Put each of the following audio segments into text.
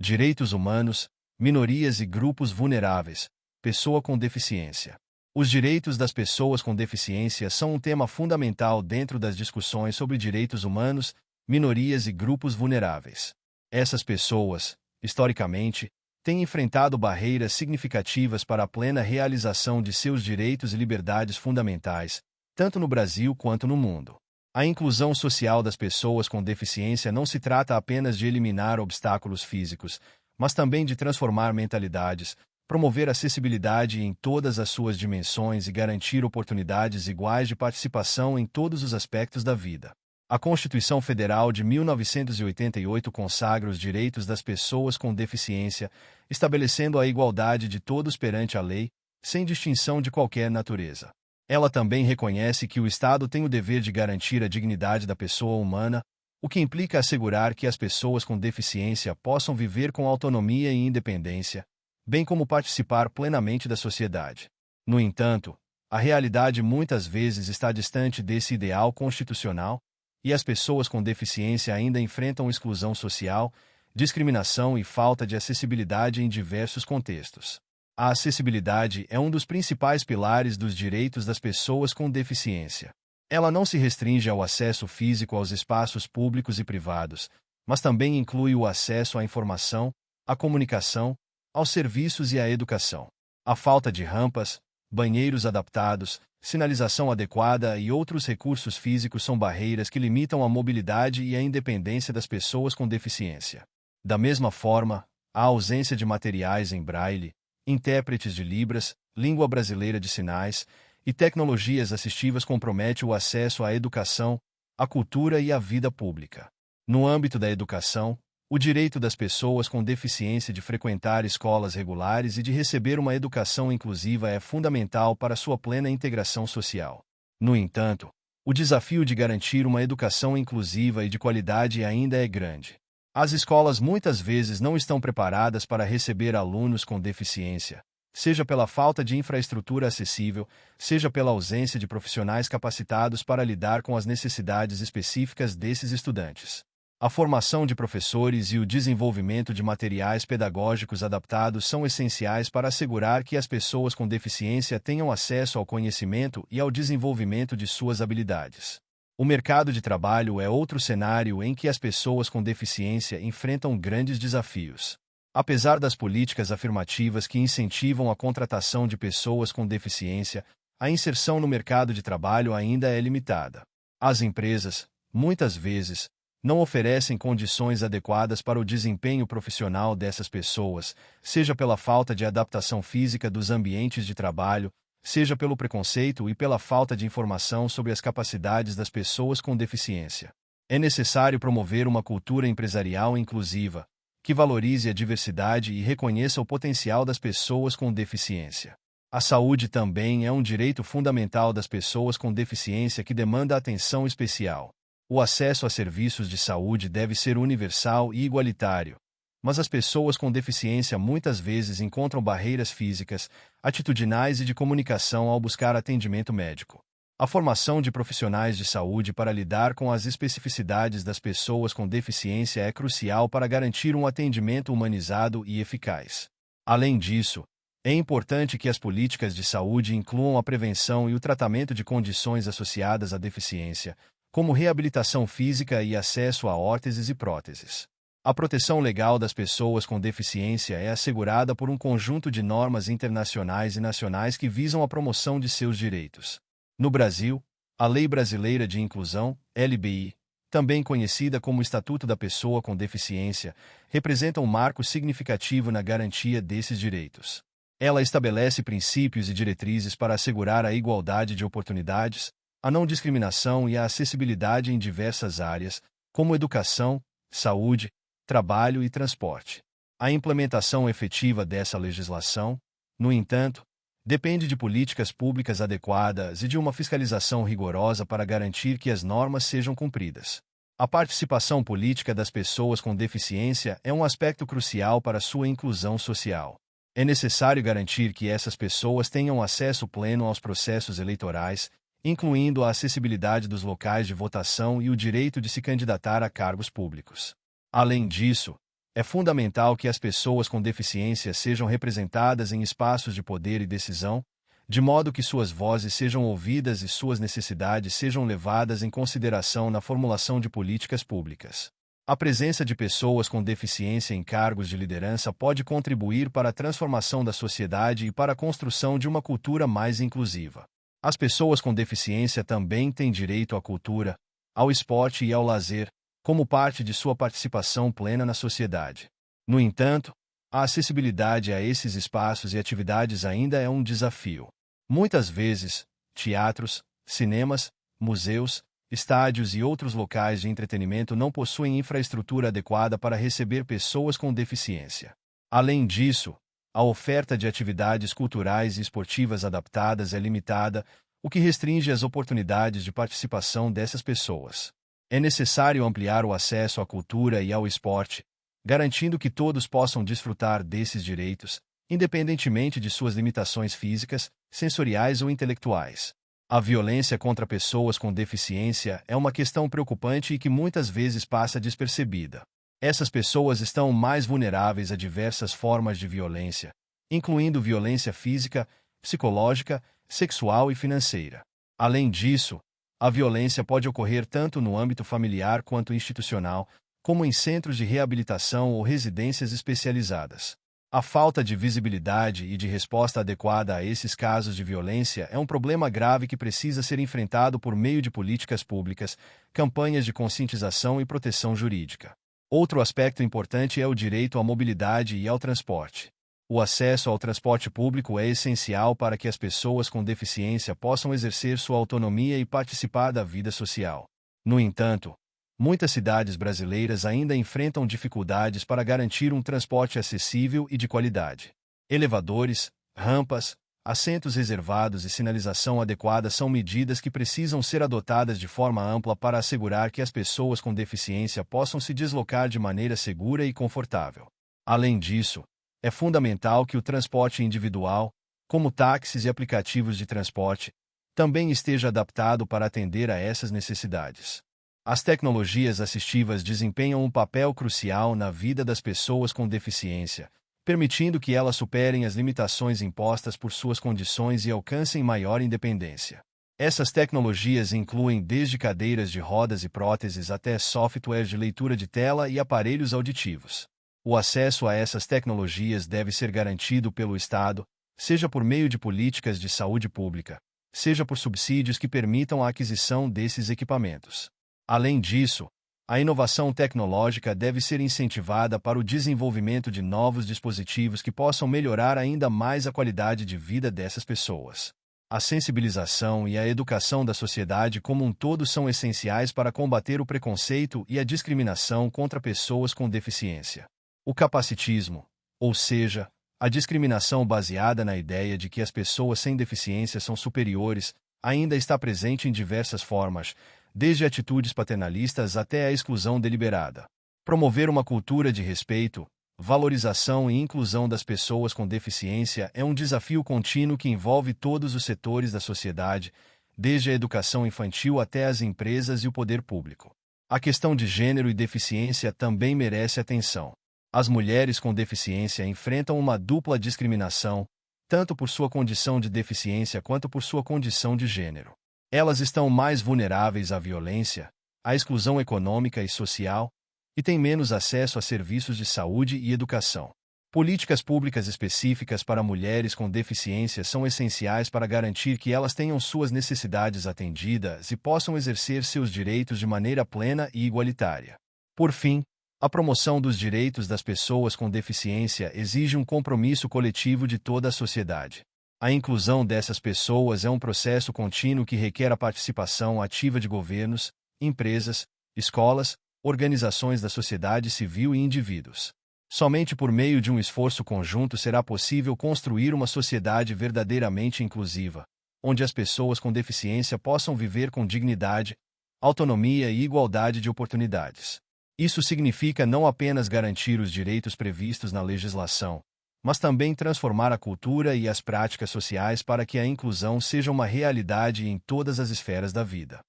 Direitos humanos, minorias e grupos vulneráveis, pessoa com deficiência. Os direitos das pessoas com deficiência são um tema fundamental dentro das discussões sobre direitos humanos, minorias e grupos vulneráveis. Essas pessoas, historicamente, têm enfrentado barreiras significativas para a plena realização de seus direitos e liberdades fundamentais, tanto no Brasil quanto no mundo. A inclusão social das pessoas com deficiência não se trata apenas de eliminar obstáculos físicos, mas também de transformar mentalidades, promover acessibilidade em todas as suas dimensões e garantir oportunidades iguais de participação em todos os aspectos da vida. A Constituição Federal de 1988 consagra os direitos das pessoas com deficiência, estabelecendo a igualdade de todos perante a lei, sem distinção de qualquer natureza. Ela também reconhece que o Estado tem o dever de garantir a dignidade da pessoa humana, o que implica assegurar que as pessoas com deficiência possam viver com autonomia e independência, bem como participar plenamente da sociedade. No entanto, a realidade muitas vezes está distante desse ideal constitucional, e as pessoas com deficiência ainda enfrentam exclusão social, discriminação e falta de acessibilidade em diversos contextos. A acessibilidade é um dos principais pilares dos direitos das pessoas com deficiência. Ela não se restringe ao acesso físico aos espaços públicos e privados, mas também inclui o acesso à informação, à comunicação, aos serviços e à educação. A falta de rampas, banheiros adaptados, sinalização adequada e outros recursos físicos são barreiras que limitam a mobilidade e a independência das pessoas com deficiência. Da mesma forma, a ausência de materiais em braille, intérpretes de Libras, língua brasileira de sinais e tecnologias assistivas compromete o acesso à educação, à cultura e à vida pública. No âmbito da educação, o direito das pessoas com deficiência de frequentar escolas regulares e de receber uma educação inclusiva é fundamental para sua plena integração social. No entanto, o desafio de garantir uma educação inclusiva e de qualidade ainda é grande. As escolas muitas vezes não estão preparadas para receber alunos com deficiência, seja pela falta de infraestrutura acessível, seja pela ausência de profissionais capacitados para lidar com as necessidades específicas desses estudantes. A formação de professores e o desenvolvimento de materiais pedagógicos adaptados são essenciais para assegurar que as pessoas com deficiência tenham acesso ao conhecimento e ao desenvolvimento de suas habilidades. O mercado de trabalho é outro cenário em que as pessoas com deficiência enfrentam grandes desafios. Apesar das políticas afirmativas que incentivam a contratação de pessoas com deficiência, a inserção no mercado de trabalho ainda é limitada. As empresas, muitas vezes, não oferecem condições adequadas para o desempenho profissional dessas pessoas, seja pela falta de adaptação física dos ambientes de trabalho, seja pelo preconceito e pela falta de informação sobre as capacidades das pessoas com deficiência. É necessário promover uma cultura empresarial inclusiva, que valorize a diversidade e reconheça o potencial das pessoas com deficiência. A saúde também é um direito fundamental das pessoas com deficiência que demanda atenção especial. O acesso a serviços de saúde deve ser universal e igualitário, mas as pessoas com deficiência muitas vezes encontram barreiras físicas, atitudinais e de comunicação ao buscar atendimento médico. A formação de profissionais de saúde para lidar com as especificidades das pessoas com deficiência é crucial para garantir um atendimento humanizado e eficaz. Além disso, é importante que as políticas de saúde incluam a prevenção e o tratamento de condições associadas à deficiência, como reabilitação física e acesso a órteses e próteses. A proteção legal das pessoas com deficiência é assegurada por um conjunto de normas internacionais e nacionais que visam a promoção de seus direitos. No Brasil, a Lei Brasileira de Inclusão, LBI, também conhecida como Estatuto da Pessoa com Deficiência, representa um marco significativo na garantia desses direitos. Ela estabelece princípios e diretrizes para assegurar a igualdade de oportunidades, a não discriminação e a acessibilidade em diversas áreas, como educação, saúde, trabalho e transporte. A implementação efetiva dessa legislação, no entanto, depende de políticas públicas adequadas e de uma fiscalização rigorosa para garantir que as normas sejam cumpridas. A participação política das pessoas com deficiência é um aspecto crucial para sua inclusão social. É necessário garantir que essas pessoas tenham acesso pleno aos processos eleitorais, incluindo a acessibilidade dos locais de votação e o direito de se candidatar a cargos públicos. Além disso, É fundamental que as pessoas com deficiência sejam representadas em espaços de poder e decisão, de modo que suas vozes sejam ouvidas e suas necessidades sejam levadas em consideração na formulação de políticas públicas. A presença de pessoas com deficiência em cargos de liderança pode contribuir para a transformação da sociedade e para a construção de uma cultura mais inclusiva. As pessoas com deficiência também têm direito à cultura, ao esporte e ao lazer, como parte de sua participação plena na sociedade. No entanto, a acessibilidade a esses espaços e atividades ainda é um desafio. Muitas vezes, teatros, cinemas, museus, estádios e outros locais de entretenimento não possuem infraestrutura adequada para receber pessoas com deficiência. Além disso, a oferta de atividades culturais e esportivas adaptadas é limitada, o que restringe as oportunidades de participação dessas pessoas. É necessário ampliar o acesso à cultura e ao esporte, garantindo que todos possam desfrutar desses direitos, independentemente de suas limitações físicas, sensoriais ou intelectuais. A violência contra pessoas com deficiência é uma questão preocupante e que muitas vezes passa despercebida. Essas pessoas estão mais vulneráveis a diversas formas de violência, incluindo violência física, psicológica, sexual e financeira. Além disso, a violência pode ocorrer tanto no âmbito familiar quanto institucional, como em centros de reabilitação ou residências especializadas. A falta de visibilidade e de resposta adequada a esses casos de violência é um problema grave que precisa ser enfrentado por meio de políticas públicas, campanhas de conscientização e proteção jurídica. Outro aspecto importante é o direito à mobilidade e ao transporte. O acesso ao transporte público é essencial para que as pessoas com deficiência possam exercer sua autonomia e participar da vida social. No entanto, muitas cidades brasileiras ainda enfrentam dificuldades para garantir um transporte acessível e de qualidade. Elevadores, rampas, assentos reservados e sinalização adequada são medidas que precisam ser adotadas de forma ampla para assegurar que as pessoas com deficiência possam se deslocar de maneira segura e confortável. Além disso, é fundamental que o transporte individual, como táxis e aplicativos de transporte, também esteja adaptado para atender a essas necessidades. As tecnologias assistivas desempenham um papel crucial na vida das pessoas com deficiência, permitindo que elas superem as limitações impostas por suas condições e alcancem maior independência. Essas tecnologias incluem desde cadeiras de rodas e próteses até software de leitura de tela e aparelhos auditivos. O acesso a essas tecnologias deve ser garantido pelo Estado, seja por meio de políticas de saúde pública, seja por subsídios que permitam a aquisição desses equipamentos. Além disso, a inovação tecnológica deve ser incentivada para o desenvolvimento de novos dispositivos que possam melhorar ainda mais a qualidade de vida dessas pessoas. A sensibilização e a educação da sociedade como um todo são essenciais para combater o preconceito e a discriminação contra pessoas com deficiência. O capacitismo, ou seja, a discriminação baseada na ideia de que as pessoas sem deficiência são superiores, ainda está presente em diversas formas, desde atitudes paternalistas até a exclusão deliberada. Promover uma cultura de respeito, valorização e inclusão das pessoas com deficiência é um desafio contínuo que envolve todos os setores da sociedade, desde a educação infantil até as empresas e o poder público. A questão de gênero e deficiência também merece atenção. As mulheres com deficiência enfrentam uma dupla discriminação, tanto por sua condição de deficiência quanto por sua condição de gênero. Elas estão mais vulneráveis à violência, à exclusão econômica e social, e têm menos acesso a serviços de saúde e educação. Políticas públicas específicas para mulheres com deficiência são essenciais para garantir que elas tenham suas necessidades atendidas e possam exercer seus direitos de maneira plena e igualitária. Por fim, a promoção dos direitos das pessoas com deficiência exige um compromisso coletivo de toda a sociedade. A inclusão dessas pessoas é um processo contínuo que requer a participação ativa de governos, empresas, escolas, organizações da sociedade civil e indivíduos. Somente por meio de um esforço conjunto será possível construir uma sociedade verdadeiramente inclusiva, onde as pessoas com deficiência possam viver com dignidade, autonomia e igualdade de oportunidades. Isso significa não apenas garantir os direitos previstos na legislação, mas também transformar a cultura e as práticas sociais para que a inclusão seja uma realidade em todas as esferas da vida.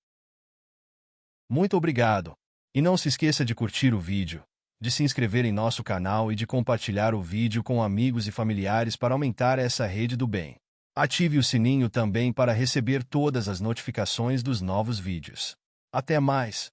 Muito obrigado! E não se esqueça de curtir o vídeo, de se inscrever em nosso canal e de compartilhar o vídeo com amigos e familiares para aumentar essa rede do bem. Ative o sininho também para receber todas as notificações dos novos vídeos. Até mais!